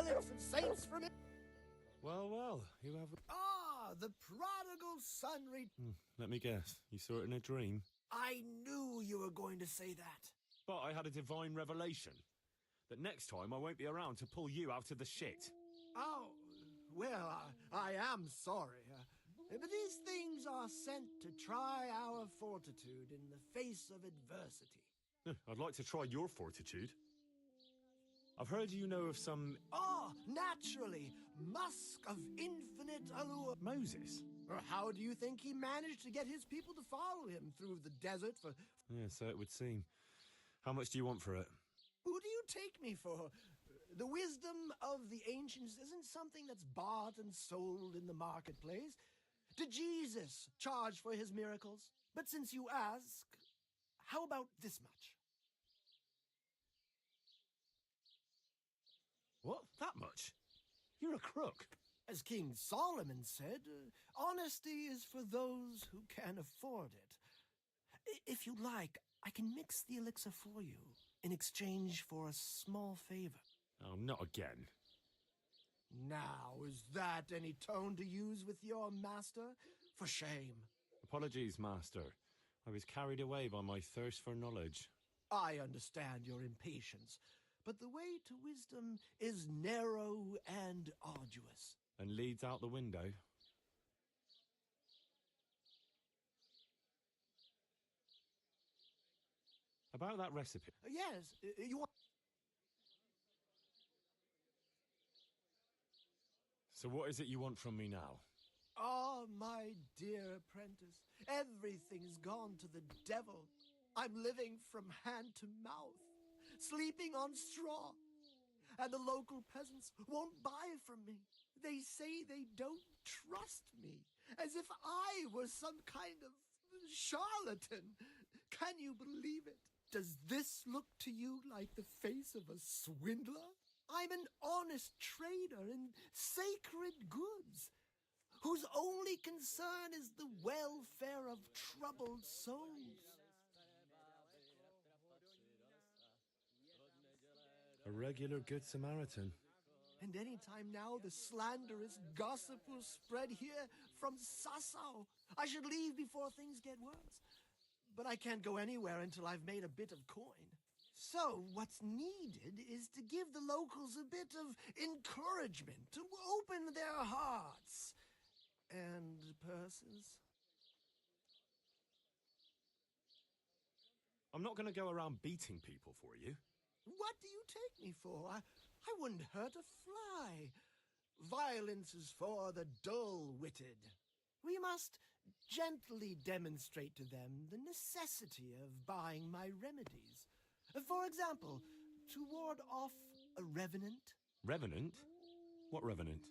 prelates and saints from it. Well, well, you have... Ah, the prodigal son Let me guess. You saw it in a dream? I knew you were going to say that. But I had a divine revelation. That next time I won't be around to pull you out of the shit. Oh, well, I am sorry. But these things are sent to try our fortitude in the face of adversity. I'd like to try your fortitude. I've heard you know of some... Oh, naturally. Musk of infinite allure. Moses? Or how do you think he managed to get his people to follow him through the desert for... Yeah, so it would seem. How much do you want for it? Who do you take me for? The wisdom of the ancients isn't something that's bought and sold in the marketplace. Did Jesus charge for his miracles? But since you ask, how about this much? What? That much? You're a crook. As King Solomon said, honesty is for those who can afford it. If you like, I can mix the elixir for you in exchange for a small favor. Oh, not again. Now, is that any tone to use with your master? For shame. Apologies, Master. I was carried away by my thirst for knowledge. I understand your impatience, but the way to wisdom is narrow and arduous. And leads out the window. About that recipe. Yes, you want... So what is it you want from me now? Ah, my dear apprentice, everything's gone to the devil. I'm living from hand to mouth, sleeping on straw, and the local peasants won't buy from me. They say they don't trust me, as if I were some kind of charlatan. Can you believe it? Does this look to you like the face of a swindler? I'm an honest trader in sacred goods, whose only concern is the welfare of troubled souls. A regular good Samaritan. And any time now the slanderous gossip will spread here from Sassau. I should leave before things get worse. But I can't go anywhere until I've made a bit of coin. So what's needed is to give the locals a bit of encouragement, to open their hearts and purses. I'm not going to go around beating people for you. What do you take me for? I wouldn't hurt a fly. Violence is for the dull-witted. We must gently demonstrate to them the necessity of buying my remedies. For example, to ward off a revenant. Revenant? What revenant?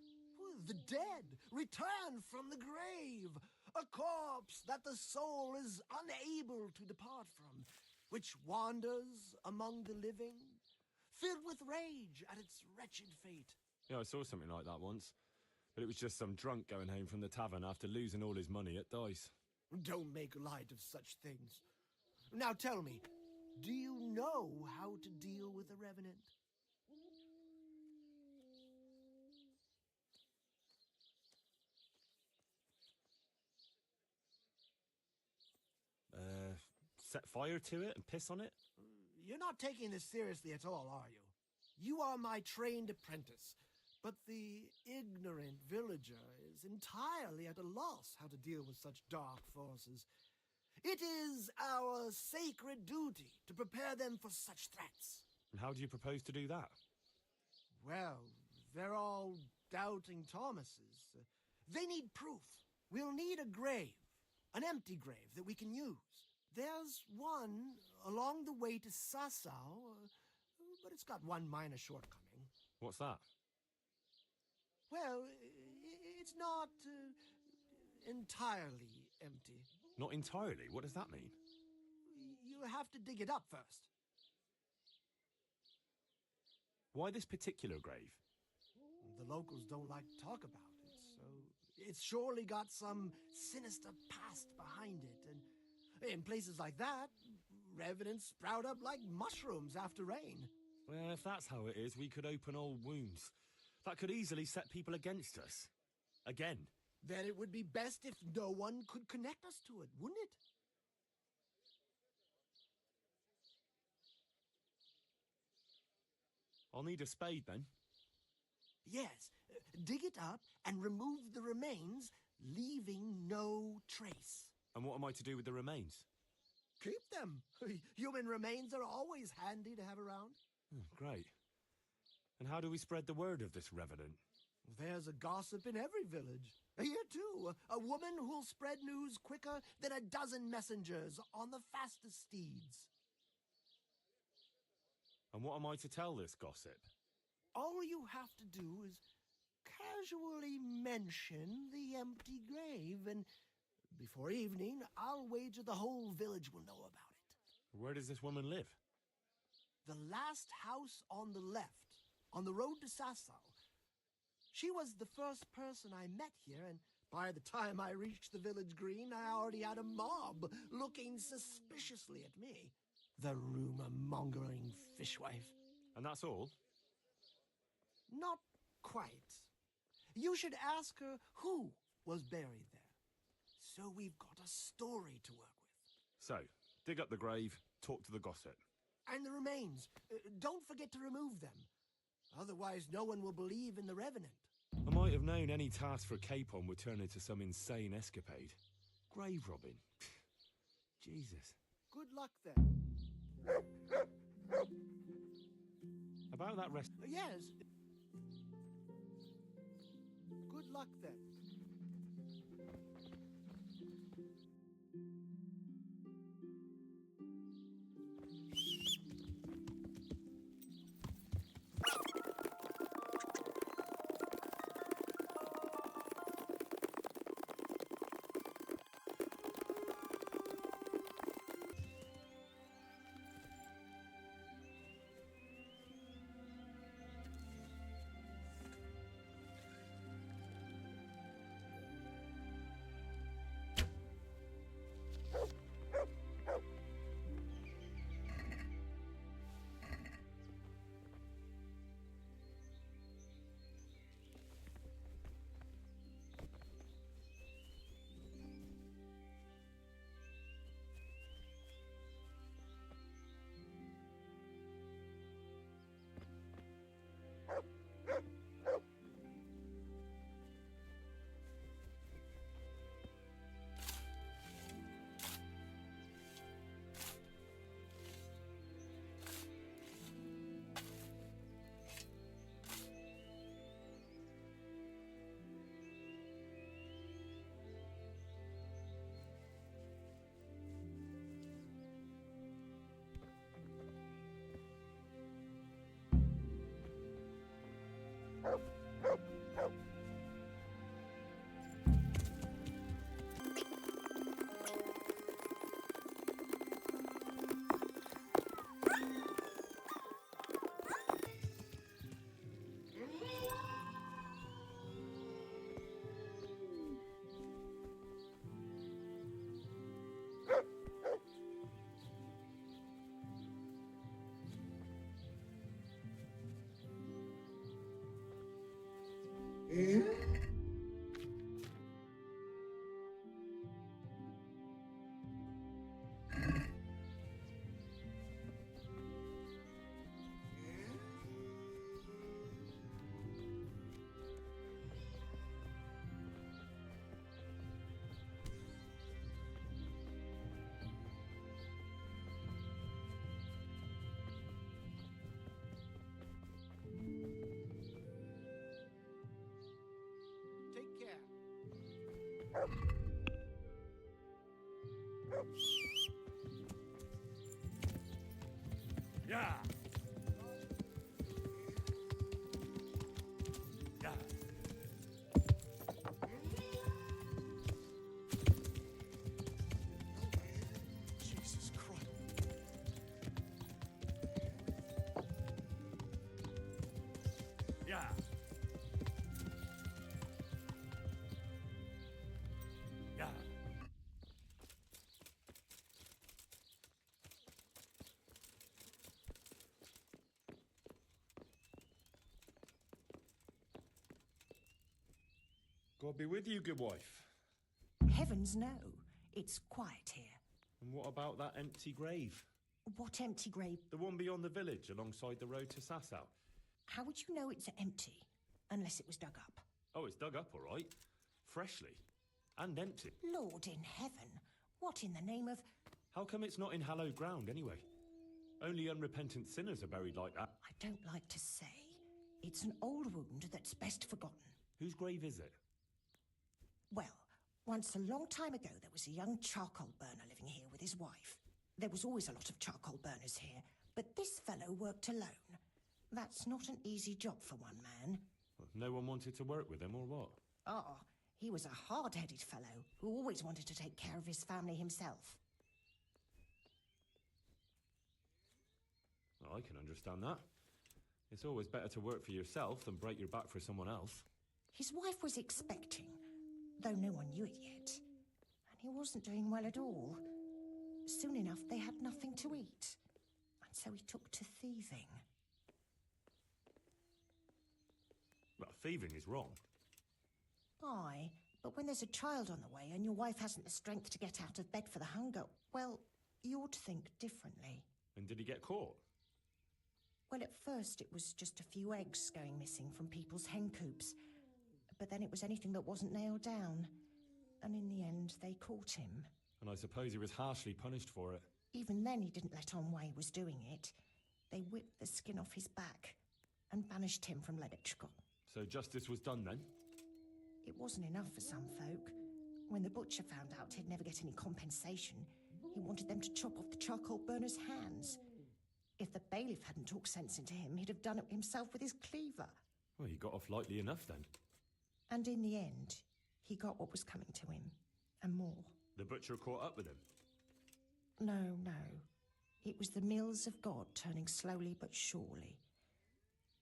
The dead return from the grave. A corpse that the soul is unable to depart from, which wanders among the living, filled with rage at its wretched fate. Yeah, I saw something like that once. But it was just some drunk going home from the tavern after losing all his money at dice. Don't make light of such things. Now tell me, do you know how to deal with a revenant? Set fire to it and piss on it? You're not taking this seriously at all, are you? You are my trained apprentice, but the ignorant villager is entirely at a loss how to deal with such dark forces. It is our sacred duty to prepare them for such threats. And how do you propose to do that? Well, they're all doubting Thomases. They need proof. We'll need a grave, an empty grave that we can use. There's one along the way to Sassau, but it's got one minor shortcoming. What's that? Well, it's not entirely empty. Not entirely? What does that mean? You have to dig it up first. Why this particular grave? The locals don't like to talk about it, so it's surely got some sinister past behind it. And in places like that, revenants sprout up like mushrooms after rain. Well, if that's how it is, we could open old wounds. That could easily set people against us. Again. Then it would be best if no one could connect us to it, wouldn't it? I'll need a spade then. Yes. Dig it up and remove the remains, leaving no trace. And what am I to do with the remains? Keep them. Human remains are always handy to have around. Oh, great. And how do we spread the word of this revenant? There's a gossip in every village. Here, too, a woman who'll spread news quicker than a dozen messengers on the fastest steeds. And what am I to tell this gossip? All you have to do is casually mention the empty grave, and before evening, I'll wager the whole village will know about it. Where does this woman live? The last house on the left, on the road to Sasau. She was the first person I met here, and by the time I reached the village green, I already had a mob looking suspiciously at me. The rumor-mongering fishwife. And that's all? Not quite. You should ask her who was buried there. So we've got a story to work with. So, dig up the grave, talk to the gossip. And the remains. Don't forget to remove them. Otherwise, no one will believe in the Revenant. I might have known any task for Capon would turn into some insane escapade. Grave robbing. Jesus. Good luck then. About that rest... Yes. Good luck then. Take care. Yeah! Yeah! Jesus Christ. Yeah! Yeah! God be with you, good wife. Heavens no. It's quiet here. And what about that empty grave? What empty grave? The one beyond the village, alongside the road to Sasau. How would you know it's empty? Unless it was dug up. Oh, it's dug up, all right. Freshly. And empty. Lord in heaven, what in the name of... How come it's not in hallowed ground, anyway? Only unrepentant sinners are buried like that. I don't like to say. It's an old wound that's best forgotten. Whose grave is it? Well, once a long time ago, there was a young charcoal burner living here with his wife. There was always a lot of charcoal burners here, but this fellow worked alone. That's not an easy job for one man. Well, no one wanted to work with him, or what? Oh, he was a hard-headed fellow who always wanted to take care of his family himself. Well, I can understand that. It's always better to work for yourself than break your back for someone else. His wife was expecting, though no one knew it yet. And he wasn't doing well at all. Soon enough, they had nothing to eat. And so he took to thieving. Well, thieving is wrong. Aye, but when there's a child on the way and your wife hasn't the strength to get out of bed for the hunger, well, you ought to think differently. And did he get caught? Well, at first it was just a few eggs going missing from people's hen coops. But then it was anything that wasn't nailed down. And in the end, they caught him. And I suppose he was harshly punished for it. Even then, he didn't let on why he was doing it. They whipped the skin off his back and banished him from Ledečko. So justice was done then? It wasn't enough for some folk. When the butcher found out he'd never get any compensation, he wanted them to chop off the charcoal burner's hands. If the bailiff hadn't talked sense into him, he'd have done it himself with his cleaver. Well, he got off lightly enough then. And in the end, he got what was coming to him, and more. The butcher caught up with him? No, no. It was the mills of God turning slowly but surely.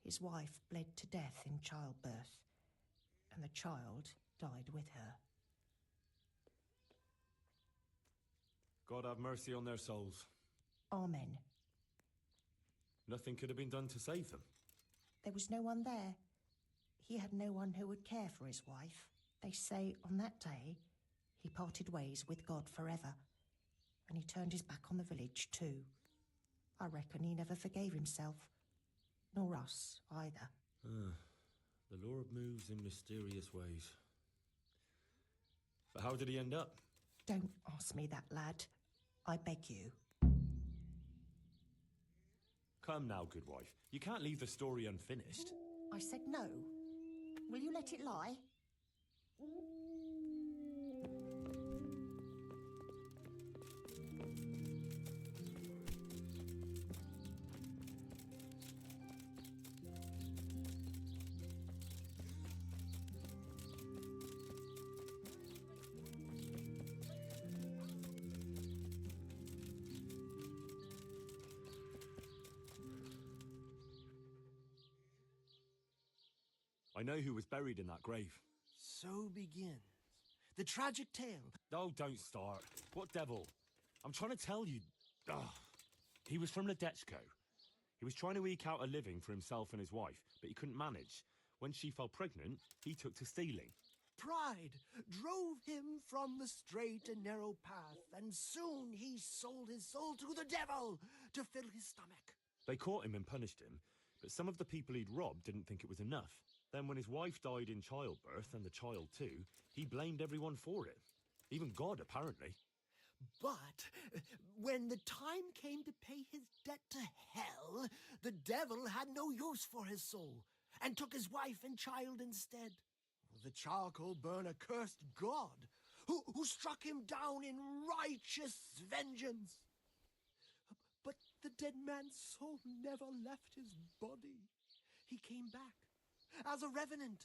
His wife bled to death in childbirth, and the child died with her. God have mercy on their souls. Amen. Nothing could have been done to save them. There was no one there. He had no one who would care for his wife. They say on that day, he parted ways with God forever. And he turned his back on the village too. I reckon he never forgave himself. Nor us, either. The Lord moves in mysterious ways. But how did he end up? Don't ask me that, lad. I beg you. Come now, good wife. You can't leave the story unfinished. I said no. Will you let it lie? I know who was buried in that grave. So begins the tragic tale. Oh, don't start. What devil? I'm trying to tell you. He was from Lедечко. He was trying to eke out a living for himself and his wife, but he couldn't manage. When she fell pregnant, he took to stealing. Pride drove him from the straight and narrow path, and soon he sold his soul to the devil to fill his stomach. They caught him and punished him, but some of the people he'd robbed didn't think it was enough. Then when his wife died in childbirth, and the child too, he blamed everyone for it. Even God, apparently. But when the time came to pay his debt to hell, the devil had no use for his soul, and took his wife and child instead. The charcoal burner cursed God, who struck him down in righteous vengeance. But the dead man's soul never left his body. He came back as a revenant,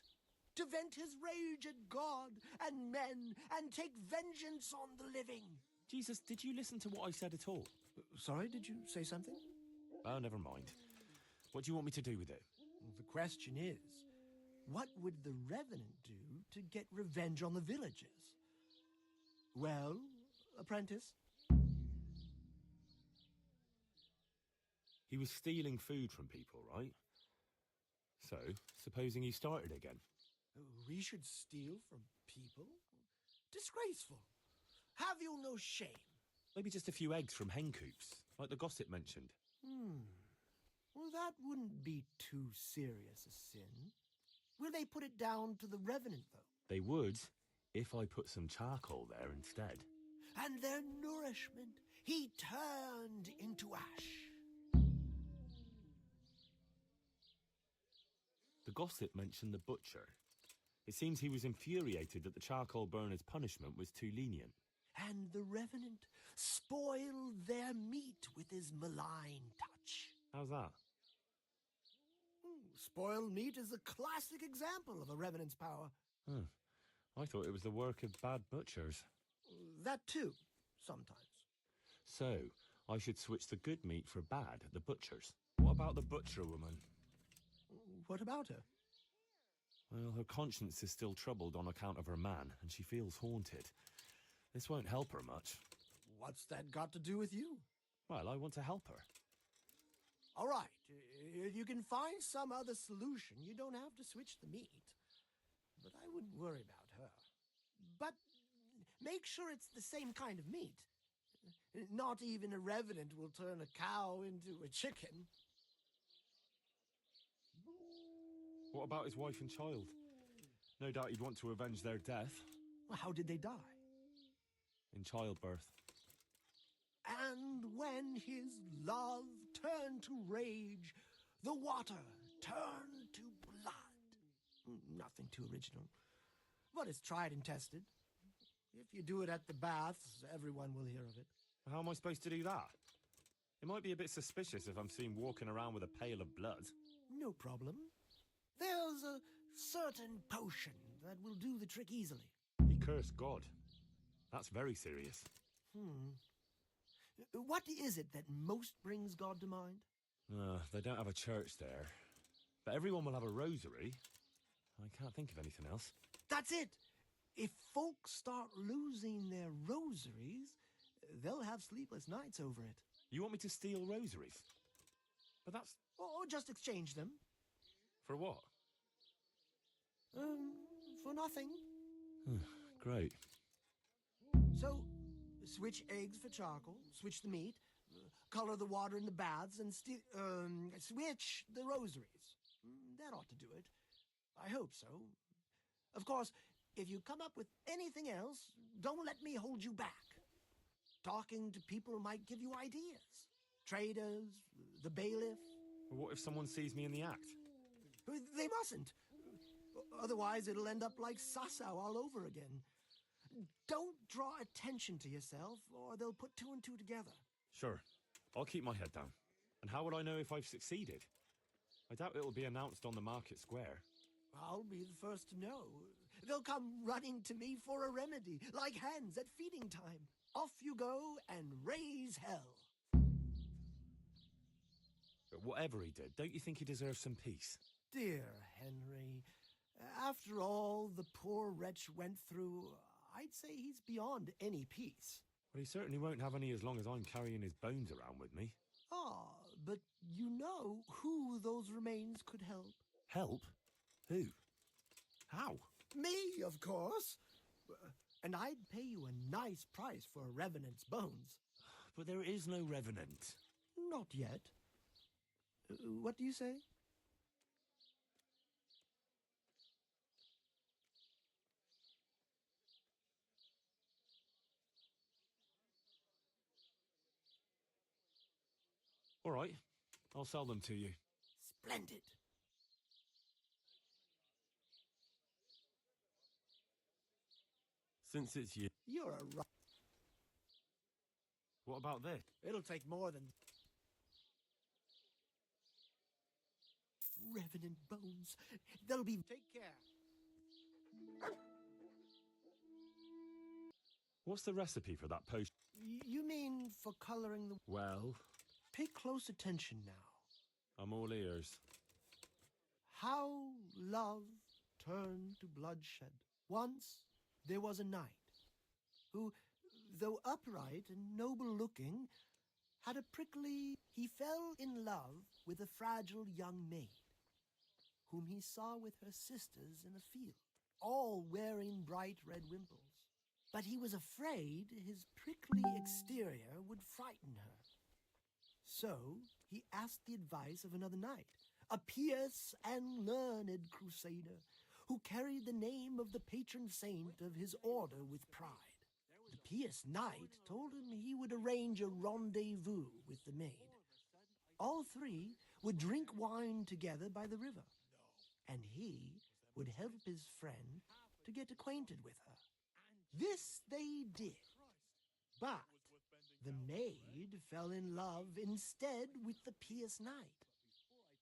to vent his rage at God and men and take vengeance on the living. Jesus, did you listen to what I said at all? Sorry, did you say something? Oh, never mind. What do you want me to do with it? The question is, what would the revenant do to get revenge on the villagers? Well, apprentice? He was stealing food from people, right? So, supposing he started again. We should steal from people? Disgraceful. Have you no shame? Maybe just a few eggs from hen coops, like the gossip mentioned. Well, that wouldn't be too serious a sin. Will they put it down to the revenant, though? They would, if I put some charcoal there instead. And their nourishment he turned into ash. The gossip mentioned the butcher. It seems he was infuriated that the charcoal burner's punishment was too lenient. And the revenant spoiled their meat with his malign touch. How's that? Spoiled meat is a classic example of a revenant's power. I thought it was the work of bad butchers. That too, sometimes. So, I should switch the good meat for bad at the butcher's. What about the butcher woman? What about her? Well, her conscience is still troubled on account of her man, and she feels haunted. This won't help her much. What's that got to do with you? Well, I want to help her. All right, if you can find some other solution, you don't have to switch the meat. But I wouldn't worry about her. But make sure it's the same kind of meat. Not even a revenant will turn a cow into a chicken. What about his wife and child? No doubt he'd want to avenge their death. Well, how did they die? In childbirth. And when his love turned to rage, the water turned to blood. Nothing too original, but it's tried and tested. If you do it at the baths, everyone will hear of it. How am I supposed to do that? It might be a bit suspicious if I'm seen walking around with a pail of blood. No problem. There's a certain potion that will do the trick easily. He cursed God. That's very serious. What is it that most brings God to mind? They don't have a church there. But everyone will have a rosary. I can't think of anything else. That's it! If folks start losing their rosaries, they'll have sleepless nights over it. You want me to steal rosaries? But that's... Or just exchange them. For what? For nothing. Great. So, switch eggs for charcoal, switch the meat, color the water in the baths, and switch the rosaries. That ought to do it. I hope so. Of course, if you come up with anything else, don't let me hold you back. Talking to people might give you ideas. Traders, the bailiff. What if someone sees me in the act? They mustn't. Otherwise, it'll end up like Sasau all over again. Don't draw attention to yourself, or they'll put two and two together. Sure. I'll keep my head down. And how will I know if I've succeeded? I doubt it'll be announced on the market square. I'll be the first to know. They'll come running to me for a remedy, like hens at feeding time. Off you go and raise hell. But whatever he did, don't you think he deserves some peace? Dear Henry, after all the poor wretch went through, I'd say he's beyond any peace. Well, he certainly won't have any as long as I'm carrying his bones around with me. But you know who those remains could help. Help? Who? How? Me, of course. And I'd pay you a nice price for a revenant's bones. But there is no revenant. Not yet. What do you say? All right, I'll sell them to you. Splendid. Since it's you. You're a What about this? It'll take more than... Revenant bones. They'll be... Take care. What's the recipe for that potion? You mean for coloring the... Well, Pay close attention now. I'm all ears. How love turned to bloodshed. Once there was a knight who, though upright and noble-looking, had a prickly... He fell in love with a fragile young maid whom he saw with her sisters in a field, all wearing bright red wimples. But he was afraid his prickly exterior would frighten her. So he asked the advice of another knight, a pious and learned crusader, who carried the name of the patron saint of his order with pride. The pious knight told him he would arrange a rendezvous with the maid. All three would drink wine together by the river, and he would help his friend to get acquainted with her. This they did, but the maid fell in love instead with the pious knight.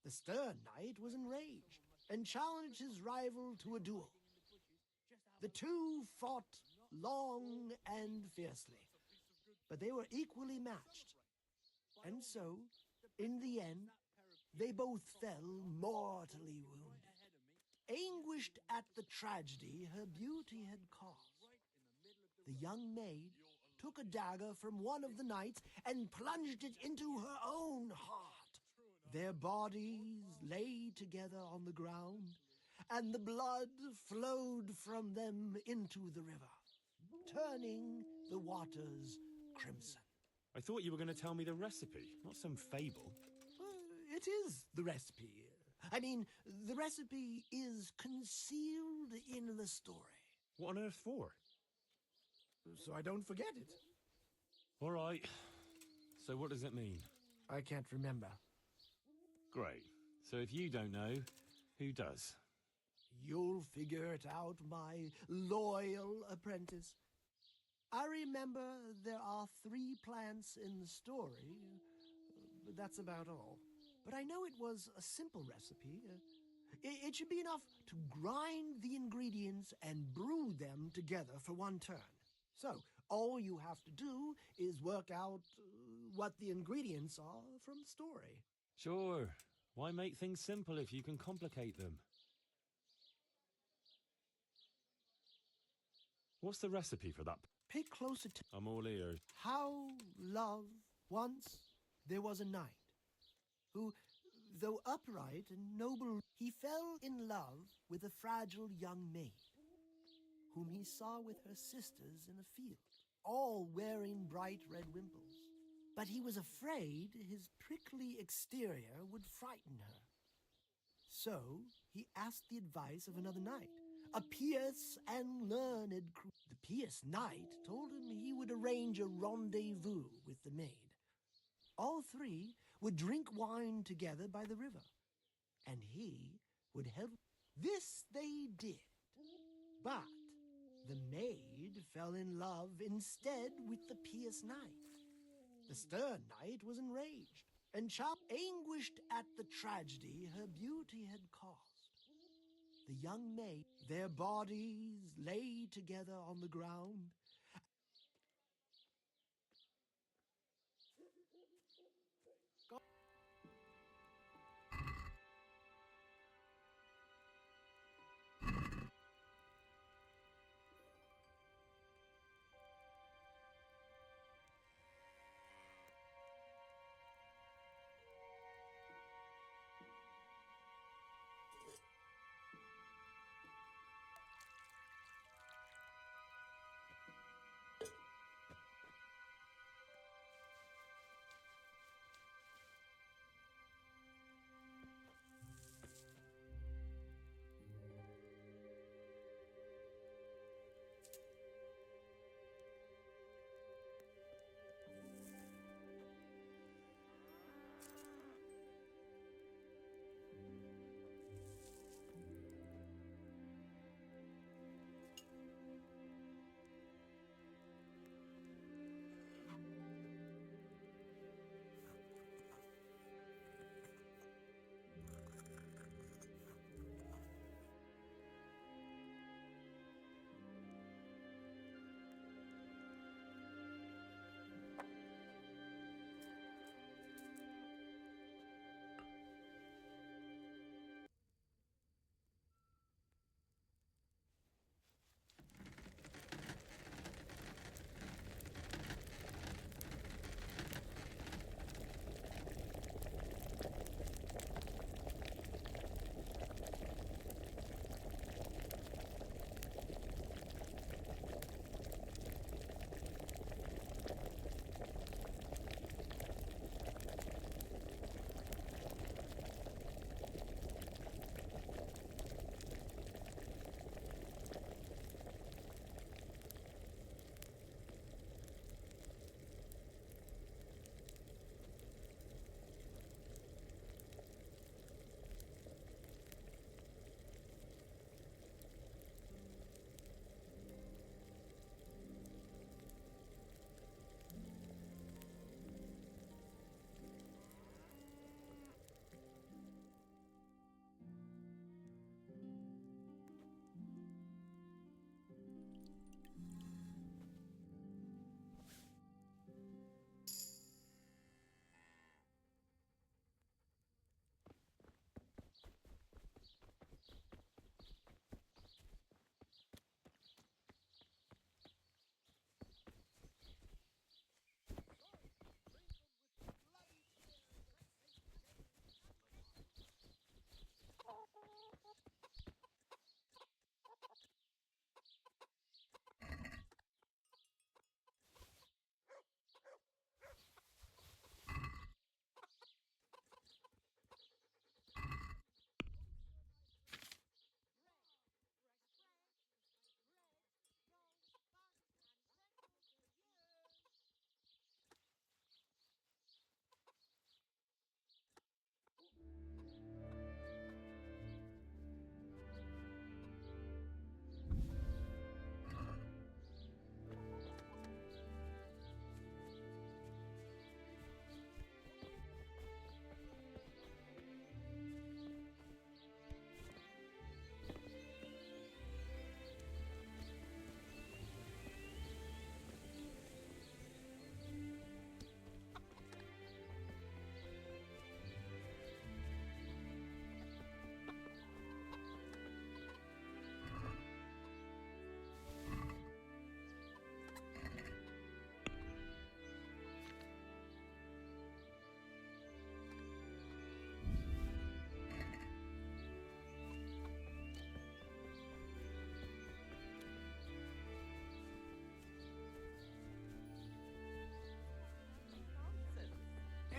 The stern knight was enraged and challenged his rival to a duel. The two fought long and fiercely, but they were equally matched. And so, in the end, they both fell mortally wounded. Anguished at the tragedy her beauty had caused, the young maid took a dagger from one of the knights and plunged it into her own heart. Their bodies lay together on the ground, and the blood flowed from them into the river, turning the waters crimson. I thought you were going to tell me the recipe, not some fable. It is the recipe. I mean, the recipe is concealed in the story. What on earth for? So I don't forget it. All right. So what does it mean? I can't remember. Great. So if you don't know, who does? You'll figure it out, my loyal apprentice. I remember there are 3 plants in the story, but that's about all. But I know it was a simple recipe. It should be enough to grind the ingredients and brew them together for one turn. So, all you have to do is work out what the ingredients are from the story. Sure. Why make things simple if you can complicate them? What's the recipe for that? Pay close attention. I'm all ears. How love once there was a knight who, though upright and noble, he fell in love with a fragile young maid, whom he saw with her sisters in a field, all wearing bright red wimples. But he was afraid his prickly exterior would frighten her. So he asked the advice of another knight, a pious and learned The pious knight told him he would arrange a rendezvous with the maid. All 3 would drink wine together by the river, and he would help. This they did, but the maid fell in love instead with the pious knight. The stern knight was enraged and anguished at the tragedy her beauty had caused. The young maid, their bodies lay together on the ground.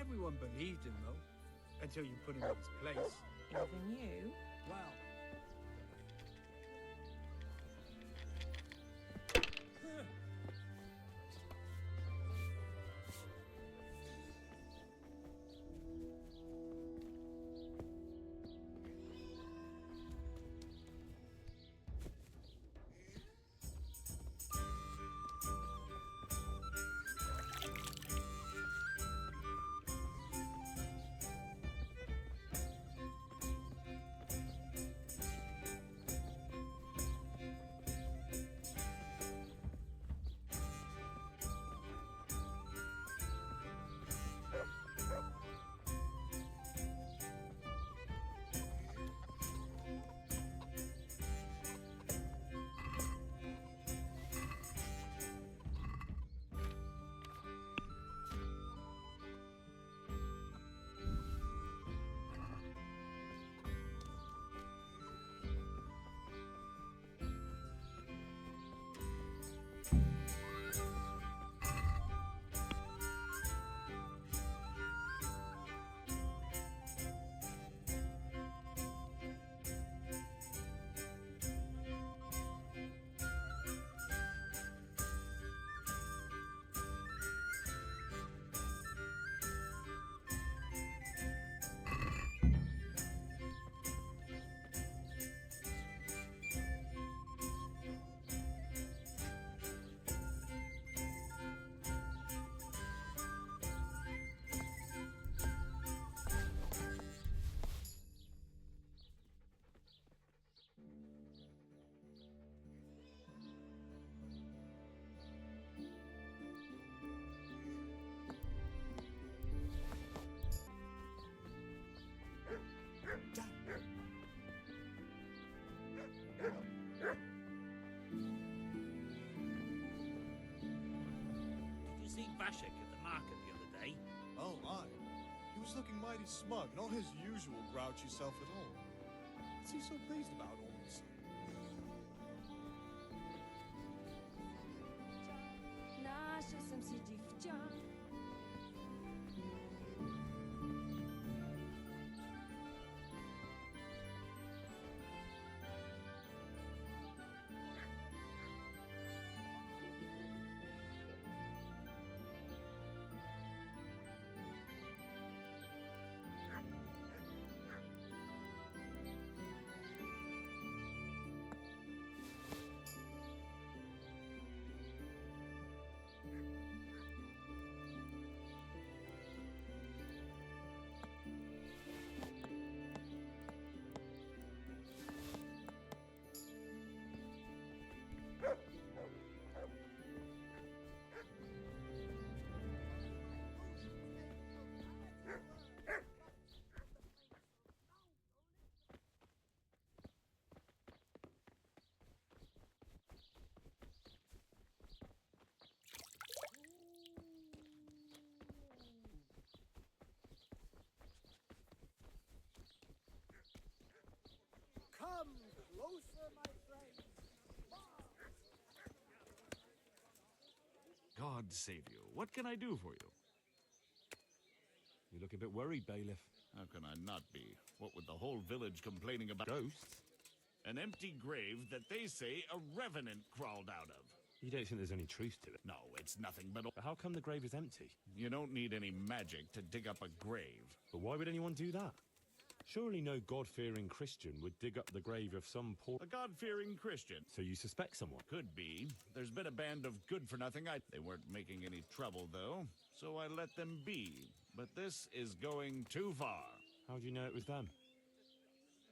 Everyone believed him, though, until you put him in his place. Even you? Well, Did you see Vashek at the market the other day? Oh, my. He was looking mighty smug, not his usual grouchy self at all. What's he so pleased about all of a sudden? Наша съм си дівча. Come closer, my friend. God save you. What can I do for you? You look a bit worried, bailiff. How can I not be? What with the whole village complaining about Ghosts? an empty grave that they say a revenant crawled out of? You don't think there's any truth to it? No, it's nothing but... But how come the grave is empty? You don't need any magic to dig up a grave. But why would anyone do that? Surely no God-fearing Christian would dig up the grave of some poor... A God-fearing Christian. So you suspect someone? Could be. There's been a band of good-for-nothing. They weren't making any trouble, though, so I let them be. But this is going too far. How do you know it was them?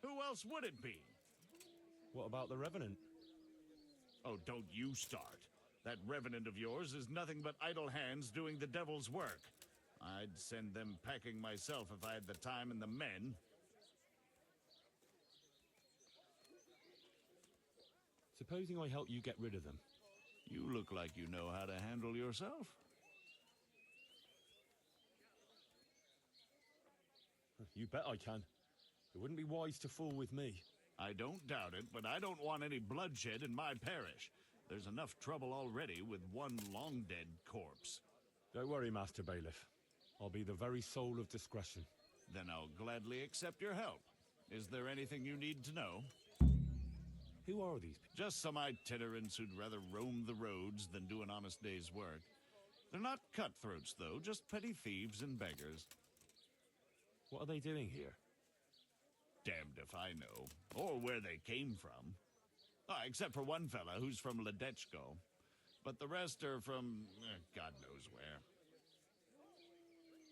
Who else would it be? What about the Revenant? Oh, don't you start. That revenant of yours is nothing but idle hands doing the devil's work. I'd send them packing myself if I had the time and the men. Supposing I help you get rid of them. You look like you know how to handle yourself. You bet I can. It wouldn't be wise to fool with me. I don't doubt it, but I don't want any bloodshed in my parish. There's enough trouble already with one long-dead corpse. Don't worry, Master Bailiff. I'll be the very soul of discretion. Then I'll gladly accept your help. Is there anything you need to know? Who are these people? Just some itinerants who'd rather roam the roads than do an honest day's work. They're not cutthroats, though, just petty thieves and beggars. What are they doing here? Damned if I know, or where they came from. Except for one fella who's from Ledečko. But the rest are from God knows where.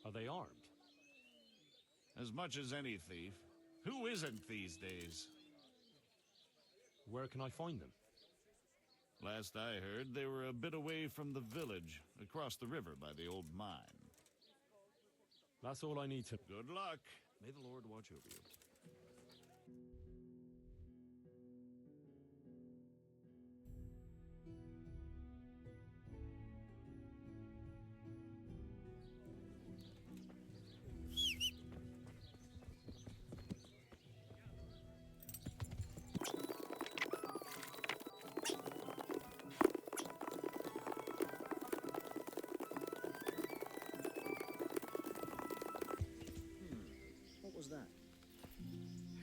Are they armed? As much as any thief. Who isn't these days? Where can I find them? Last I heard, they were a bit away from the village, across the river by the old mine. That's all I need to... Good luck. May the Lord watch over you. What was that?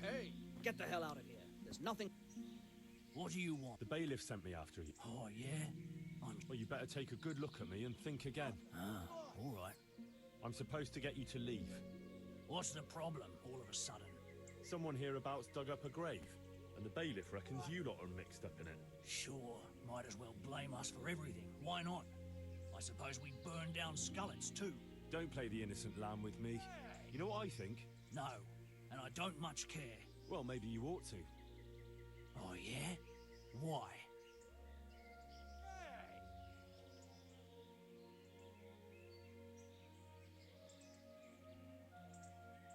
Hey, get the hell out of here. There's nothing... What do you want? The bailiff sent me after you. Oh, yeah? Well, you better take a good look at me and think again. Ah, all right. I'm supposed to get you to leave. What's the problem, all of a sudden? Someone hereabouts dug up a grave, and the bailiff reckons you lot are mixed up in it. Sure, might as well blame us for everything. Why not? I suppose we burn down skullets, too. Don't play the innocent lamb with me. You know what I think? No, and I don't much care. Well, maybe you ought to. Oh, yeah? Why?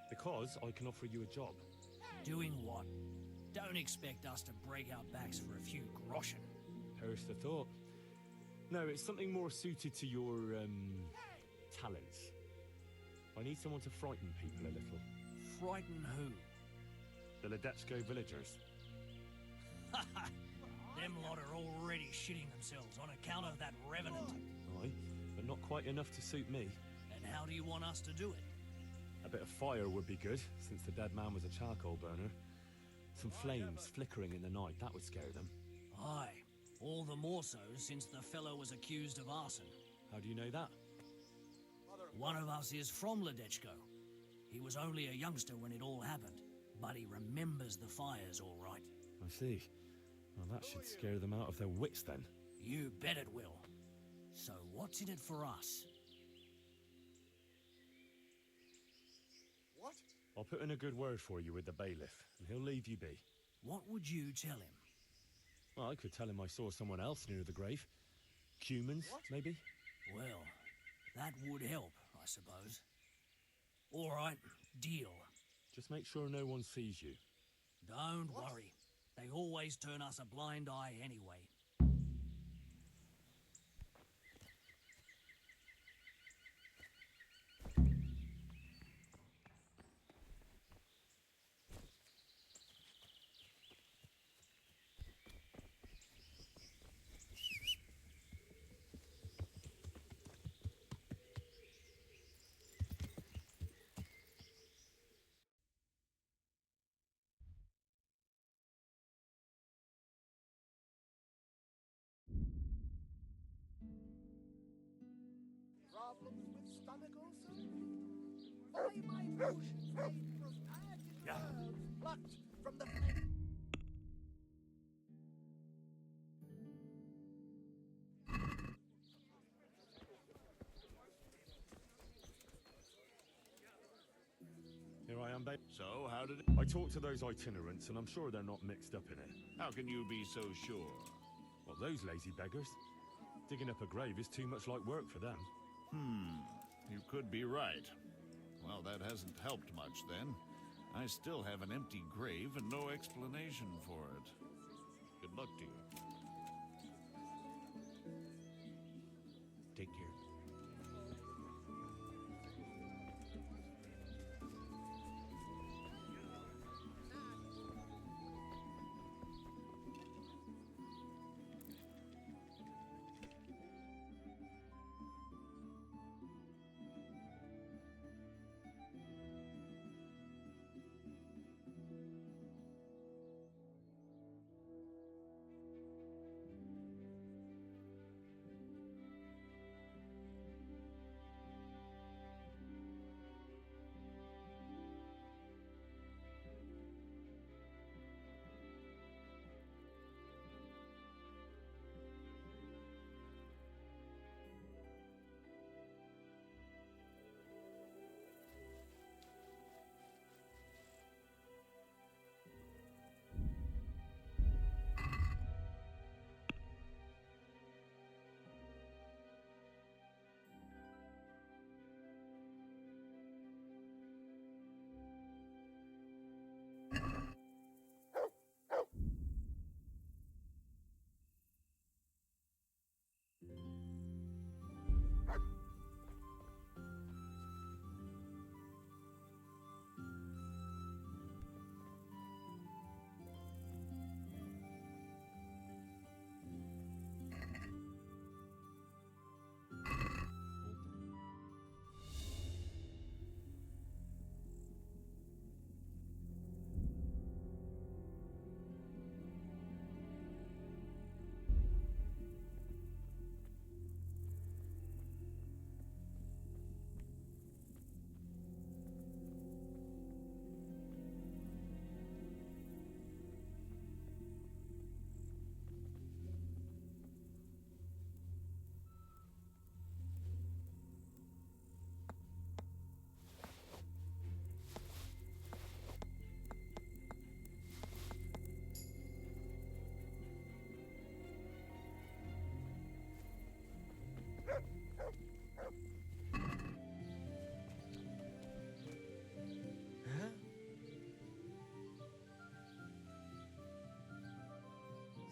Because I can offer you a job. Doing what? Don't expect us to break our backs for a few groschen. Perish the thought. No, it's something more suited to your, talents. I need someone to frighten people a little. Frighten who? The Ledečko villagers. Them lot are already shitting themselves on account of that revenant. Aye, but not quite enough to suit me. And how do you want us to do it? A bit of fire would be good, since the dead man was a charcoal burner. Some flames flickering in the night, that would scare them. Aye, all the more so since the fellow was accused of arson. How do you know that? One of us is from Lедečko. He was only a youngster when it all happened, but he remembers the fires all right. I see. Well, that should scare them out of their wits then. You bet it will. So what's in it for us? What? I'll put in a good word for you with the bailiff, and he'll leave you be. What would you tell him? Well, I could tell him I saw someone else near the grave. Humans, maybe? Well, that would help, I suppose. All right, deal. Just make sure no one sees you. Don't worry. They always turn us a blind eye anyway. Problems with stomach also? Why my potions made from magic herbs plucked from the flame? Here I am, babe. So, how did it... I talked to those itinerants, and I'm sure they're not mixed up in it. How can you be so sure? Well, those lazy beggars. Digging up a grave is too much like work for them. You could be right. Well, that hasn't helped much then. I still have an empty grave and no explanation for it. Good luck to you. Take care.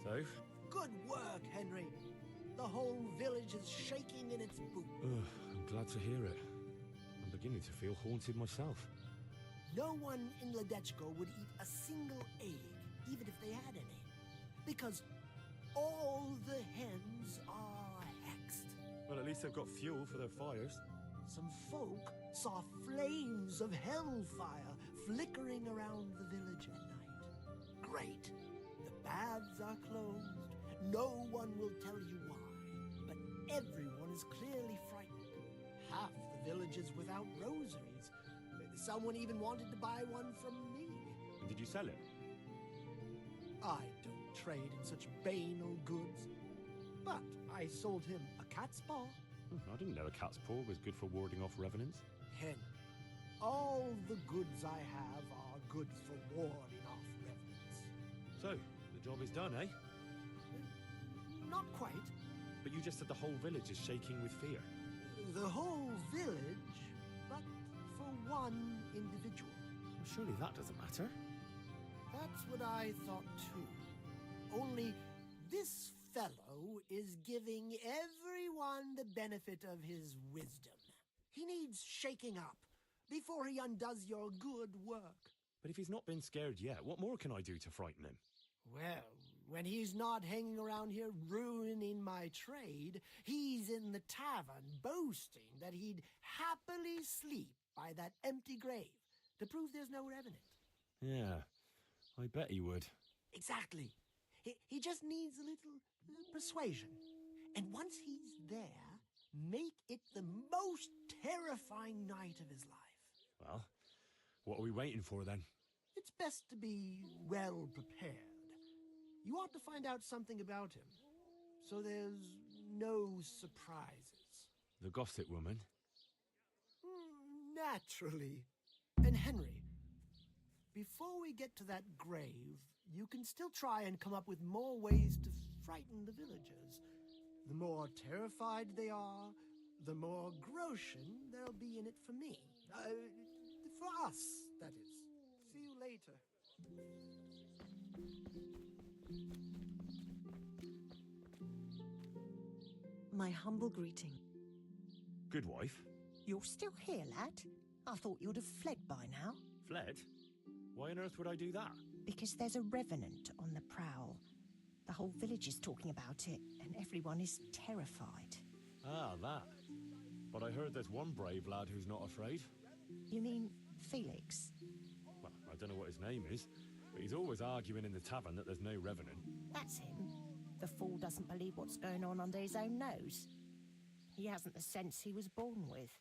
So? Good work, Henry. The whole village is shaking in its boots. I'm glad to hear it. I'm beginning to feel haunted myself. No one in Ledečko would eat a single egg, even if they had any. Because all the hens are hexed. Well, at least they've got fuel for their fires. Some folk saw flames of hellfire flickering around the village at night. Great. The baths are closed. No one will tell you why. But everyone is clearly frightened. Half the village is without rosaries. Someone even wanted to buy one from me. And did you sell it? I don't trade in such banal goods. But I sold him a cat's paw. I didn't know a cat's paw was good for warding off revenants. Henry, all the goods I have are good for warding off revenants. So, the job is done, eh? Not quite. But you just said the whole village is shaking with fear. The whole village, but for one individual. Well, surely that doesn't matter. That's what I thought too. Only this fellow is giving everyone the benefit of his wisdom. He needs shaking up before he undoes your good work. But if he's not been scared yet, what more can I do to frighten him? Well, when he's not hanging around here ruining my trade, he's in the tavern boasting that he'd happily sleep by that empty grave to prove there's no revenant. Yeah, I bet he would. Exactly. He just needs a little persuasion. And once he's there, make it the most terrifying night of his life. Well, what are we waiting for then? It's best to be well prepared. You ought to find out something about him, so there's no surprises. The gossip woman? Naturally. And Henry, before we get to that grave, you can still try and come up with more ways to frighten the villagers. The more terrified they are, the more groschen there'll be in it for me. For us, that is. See you later. My humble greeting. Good wife. You're still here, lad? I thought you'd have fled by now. Fled? Why on earth would I do that? Because there's a revenant on the prowl. The whole village is talking about it, and everyone is terrified. Ah, that. But I heard there's one brave lad who's not afraid. You mean Felix? Well, I don't know what his name is, but he's always arguing in the tavern that there's no revenant. That's him. The fool doesn't believe what's going on under his own nose. He hasn't the sense he was born with.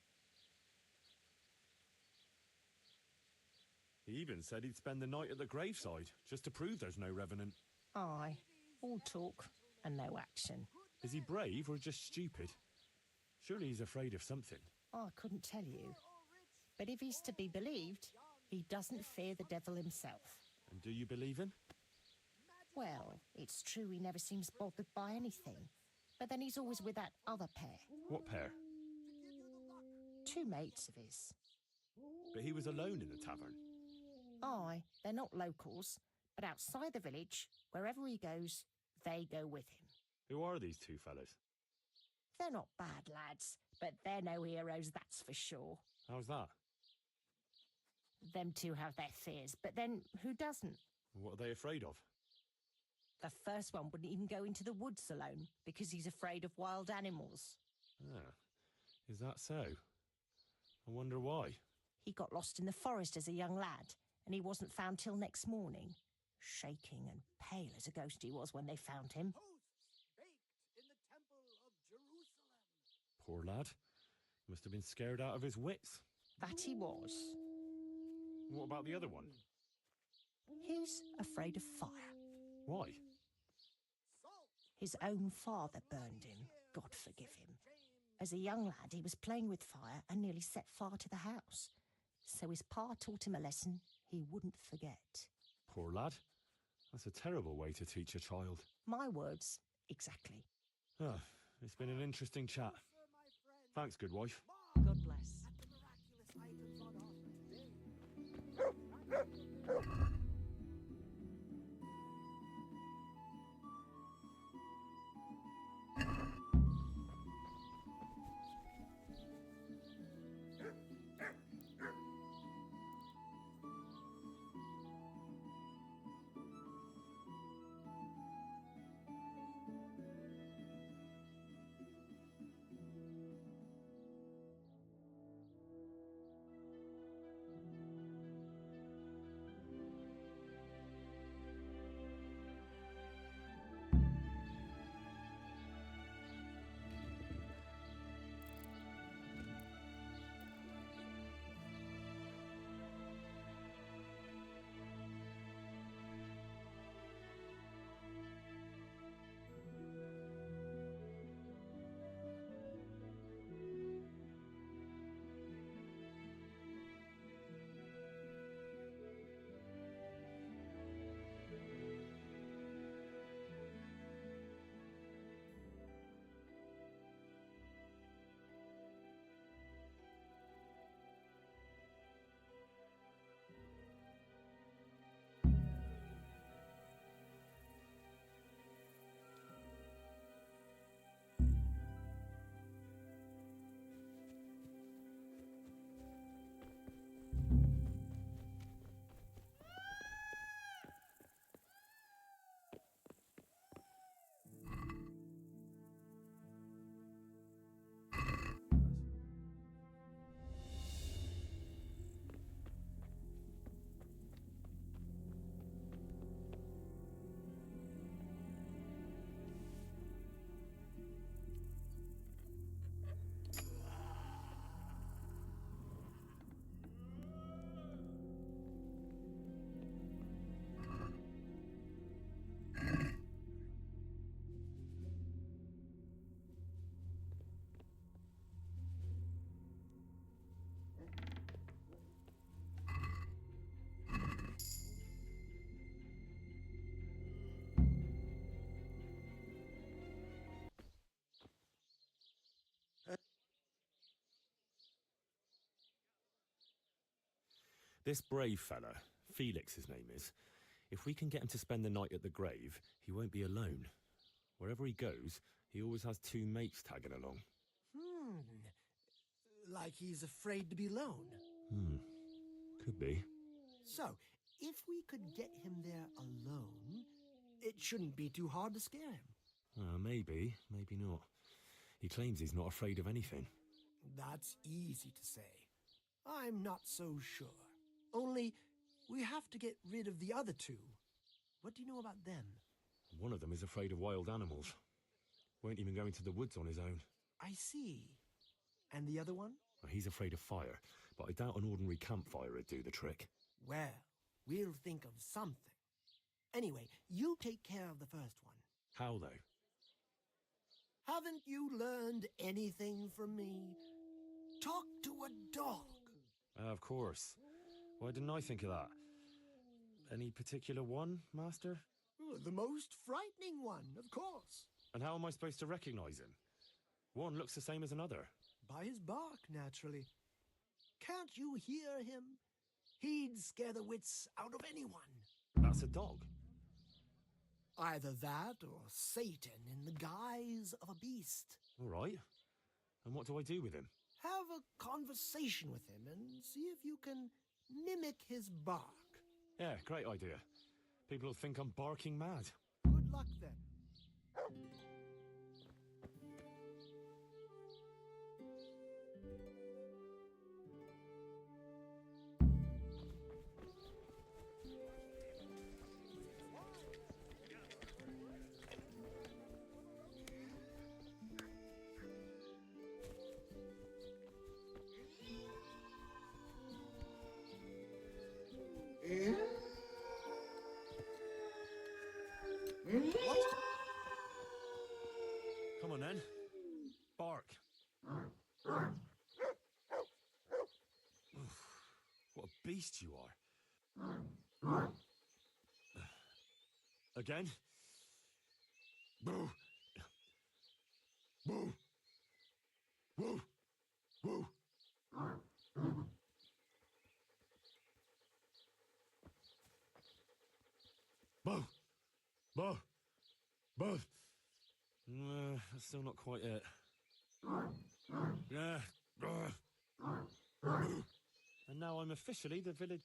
He even said he'd spend the night at the graveside, just to prove there's no revenant. Aye, all talk and no action. Is he brave or just stupid? Surely he's afraid of something. I couldn't tell you. But if he's to be believed, he doesn't fear the devil himself. And do you believe him? Well, it's true he never seems bothered by anything. But then he's always with that other pair. What pair? Two mates of his. But he was alone in the tavern. Aye, they're not locals. But outside the village, wherever he goes, they go with him. Who are these two fellas? They're not bad lads, but they're no heroes, that's for sure. How's that? Them two have their fears, but then who doesn't? What are they afraid of? The first one wouldn't even go into the woods alone, because he's afraid of wild animals. Ah, is that so? I wonder why. He got lost in the forest as a young lad, and he wasn't found till next morning. Shaking and pale as a ghost he was when they found him. Poor lad. Must have been scared out of his wits. That he was. What about the other one? He's afraid of fire. Why? His own father burned him, God forgive him. As a young lad, he was playing with fire and nearly set fire to the house. So his pa taught him a lesson he wouldn't forget. Poor lad. That's a terrible way to teach a child. My words, exactly. Ah, it's been an interesting chat. Thanks, good wife. God bless. This brave fella, Felix his name is, if we can get him to spend the night at the grave, he won't be alone. Wherever he goes, he always has 2 mates tagging along. Like he's afraid to be alone. Could be. So, if we could get him there alone, it shouldn't be too hard to scare him. Maybe, maybe not. He claims he's not afraid of anything. That's easy to say. I'm not so sure. Only, we have to get rid of the other 2. What do you know about them? One of them is afraid of wild animals. Won't even go into the woods on his own. I see. And the other one? He's afraid of fire, but I doubt an ordinary campfire would do the trick. Well, we'll think of something. Anyway, you take care of the first one. How, though? Haven't you learned anything from me? Talk to a dog. Of course. Why didn't I think of that? Any particular one, Master? The most frightening one, of course. And how am I supposed to recognize him? One looks the same as another. By his bark, naturally. Can't you hear him? He'd scare the wits out of anyone. That's a dog. Either that or Satan in the guise of a beast. All right. And what do I do with him? Have a conversation with him and see if you can mimic his bark. Yeah, great idea. People will think I'm barking mad. Good luck then. Come on then. Bark. What a beast you are. Again? Boo! Boo! Woo! Woo! Boo! Boo! Boo! That's still not quite it. Yeah. And now I'm officially the village.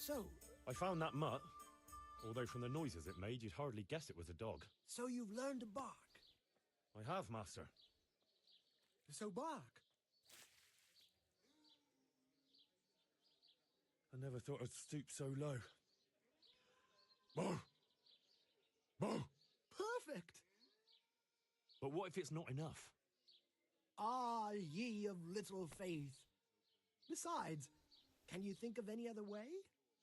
So, I found that mutt. Although from the noises it made, you'd hardly guess it was a dog. so you've learned to bark. I have, Master. So bark. I never thought I'd stoop so low. Boo! Boo! Perfect. But what if it's not enough? Ah, ye of little faith. Besides, can you think of any other way?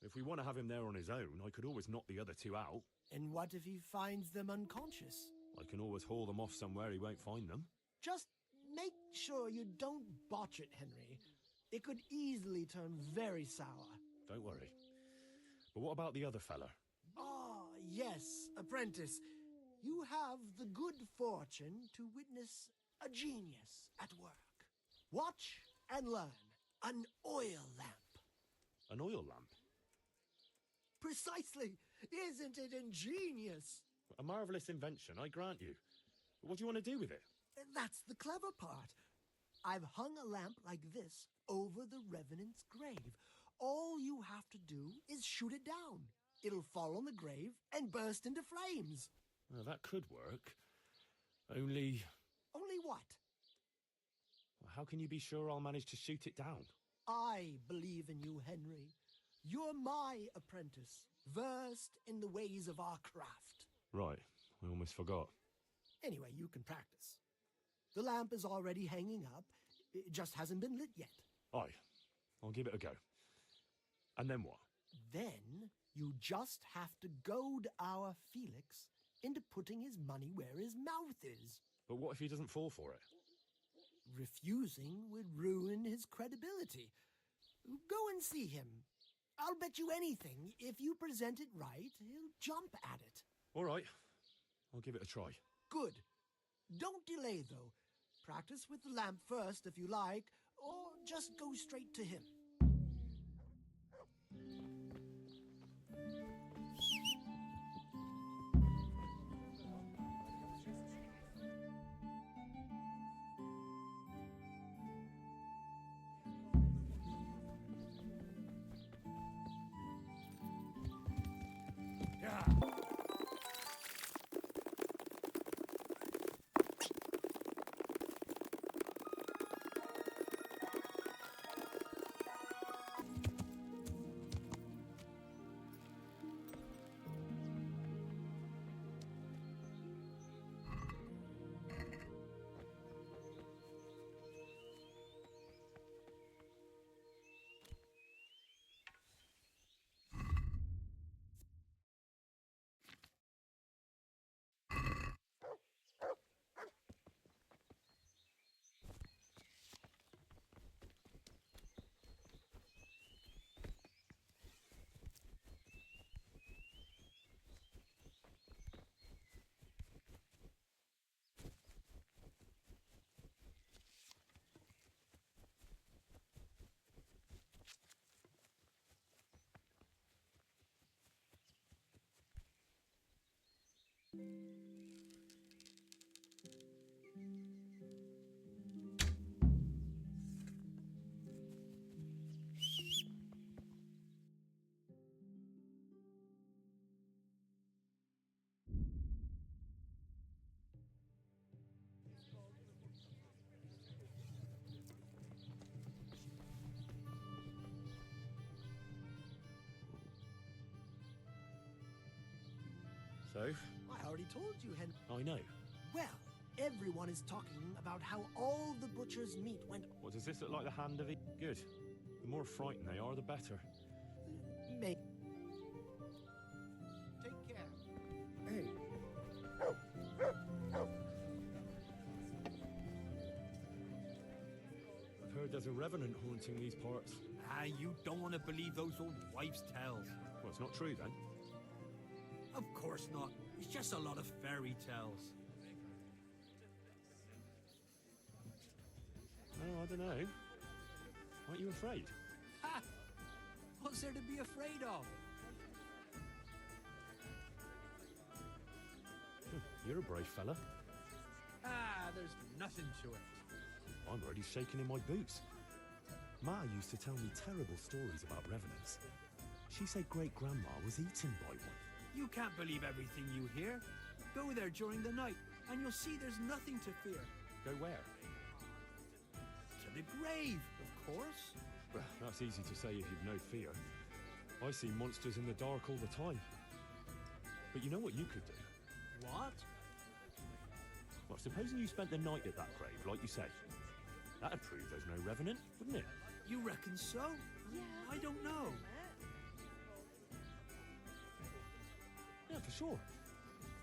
If we want to have him there on his own, I could always knock the other 2 out. And what if he finds them unconscious? I can always haul them off somewhere he won't find them. Just make sure you don't botch it, Henry. It could easily turn very sour. Don't worry. But what about the other fella? Ah, yes, apprentice. You have the good fortune to witness a genius at work. Watch and learn. An oil lamp. An oil lamp? Precisely. Isn't it ingenious? A marvellous invention, I grant you. But what do you want to do with it? That's the clever part. I've hung a lamp like this over the Revenant's grave. All you have to do is shoot it down. It'll fall on the grave and burst into flames. Well, that could work. Only... Only what? How can you be sure I'll manage to shoot it down? I believe in you, Henry. You're my apprentice, versed in the ways of our craft. Right, I almost forgot. Anyway, you can practice. The lamp is already hanging up. It just hasn't been lit yet. Aye, I'll give it a go. And then what? Then you just have to goad our Felix into putting his money where his mouth is. But what if he doesn't fall for it? Refusing would ruin his credibility. Go and see him. I'll bet you anything, if you present it right, he'll jump at it. All right. I'll give it a try. Good. Don't delay, though. Practice with the lamp first, if you like, or just go straight to him. So? I already told you, Henry. I know. Well, everyone is talking about how all the butcher's meat went... What, does this look like the hand of it? Good. The more frightened they are, the better. Take care. Hey. I've heard there's a revenant haunting these parts. Ah, you don't want to believe those old wives' tales. Well, it's not true, then. Of course not. It's just a lot of fairy tales. Oh, I don't know. Aren't you afraid? Ha! What's there to be afraid of? You're a brave fella. Ah, there's nothing to it. I'm already shaking in my boots. Ma used to tell me terrible stories about revenants. She said great-grandma was eaten by one. You can't believe everything you hear. Go there during the night, and you'll see there's nothing to fear. Go where? To the grave, of course. Well, that's easy to say if you've no fear. I see monsters in the dark all the time. But you know what you could do? What? Well, supposing you spent the night at that grave, like you say. That'd prove there's no revenant, wouldn't it? You reckon so? Yeah. I don't know. Yeah, for sure.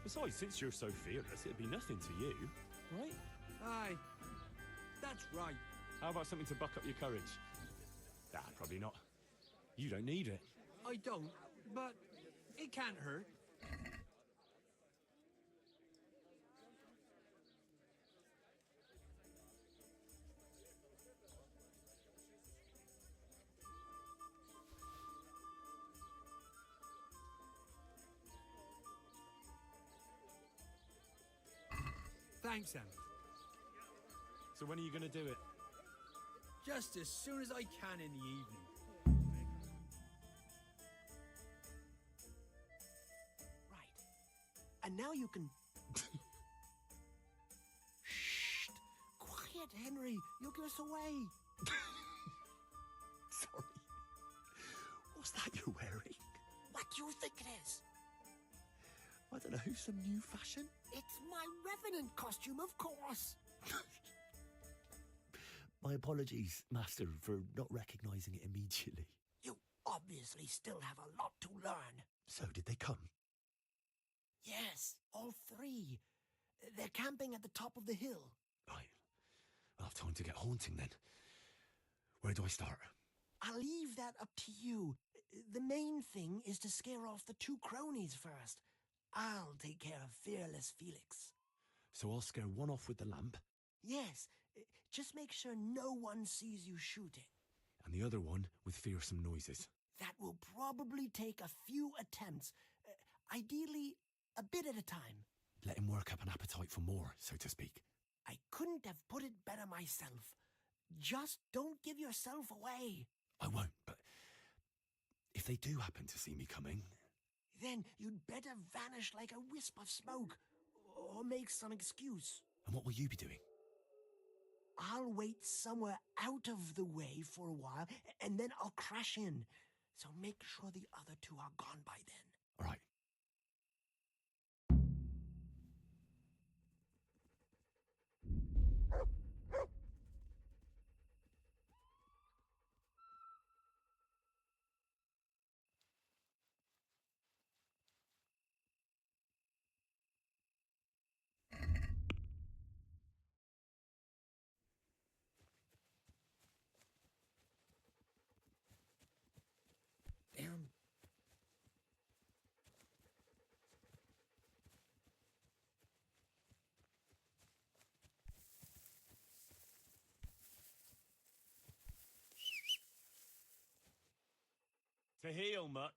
Besides, since you're so fearless, it'd be nothing to you, right? Aye, that's right. How about something to buck up your courage? Ah, probably not. You don't need it. I don't, but it can't hurt. Thanks, Em. So when are you going to do it? Just as soon as I can in the evening. Right. And now you can... Shh! Quiet, Henry. You'll give us away. Sorry. What's that you're wearing? What do you think it is? I don't know, some new fashion? It's my revenant costume, of course. My apologies, Master, for not recognising it immediately. You are obviously still have a lot to learn. So did they come? Yes, all three. They're camping at the top of the hill. Right. I'll have time to get haunting then. Where do I start? I'll leave that up to you. The main thing is to scare off the two cronies first. I'll take care of fearless Felix. So I'll scare one off with the lamp, Yes, just make sure no one sees you shooting. and the other one with fearsome noises. That will probably take a few attempts. Ideally, a bit at a time. Let him work up an appetite for more, so to speak. I couldn't have put it better myself. Just don't give yourself away. I won't, but if they do happen to see me coming... Then you'd better vanish like a wisp of smoke, or make some excuse. And what will you be doing? I'll wait somewhere out of the way for a while, and then I'll crash in. So make sure the other two are gone by then. All right. Damn. To heel, Mutt.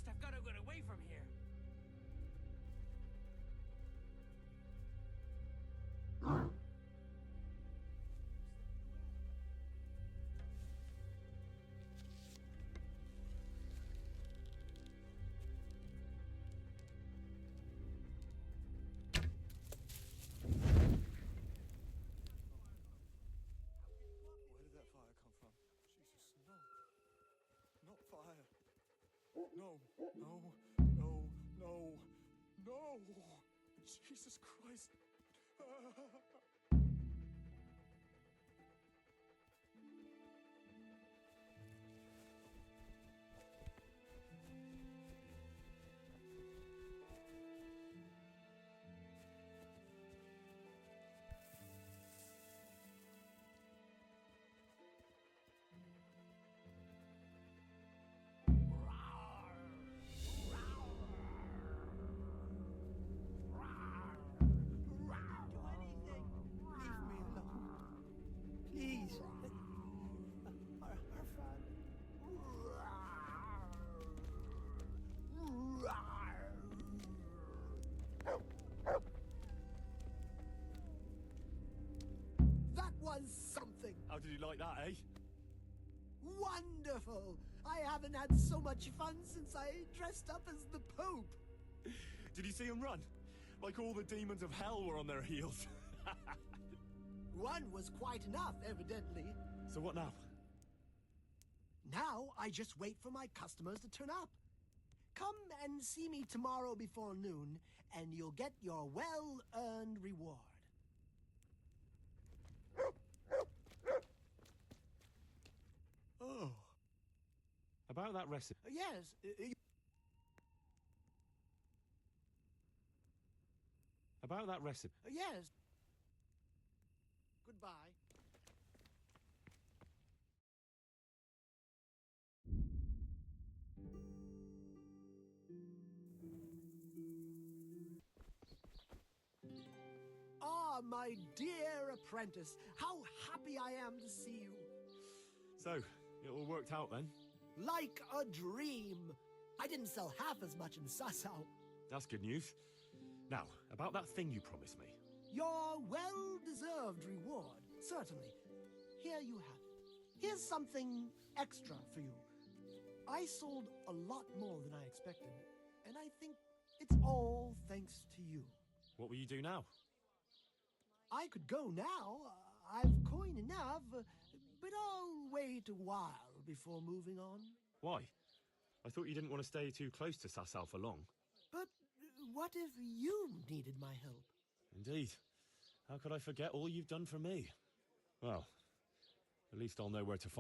I've got to get away from here. Where did that fire come from? Jesus, no. Not fire. No, no, no, no, no! Jesus Christ! That was something. How did you like that, eh? Wonderful. I haven't had so much fun since I dressed up as the Pope. Did you see him run? Like all the demons of hell were on their heels. One was quite enough, evidently. So what now? Now I just wait for my customers to turn up. Come and see me tomorrow before noon, and you'll get your well-earned reward. Oh. About that recipe. Yes. About that recipe. Yes. Goodbye. my dear apprentice. How happy I am to see you. So, it all worked out then? Like a dream. I didn't sell half as much in Sasau. That's good news. Now, about that thing you promised me. Your well-deserved reward, certainly. Here you have it. Here's something extra for you. I sold a lot more than I expected, and I think it's all thanks to you. What will you do now? I could go now. I've coin enough, but I'll wait a while before moving on. Why? I thought you didn't want to stay too close to Sasau for long. But what if you needed my help? Indeed. How could I forget all you've done for me? Well, at least I'll know where to find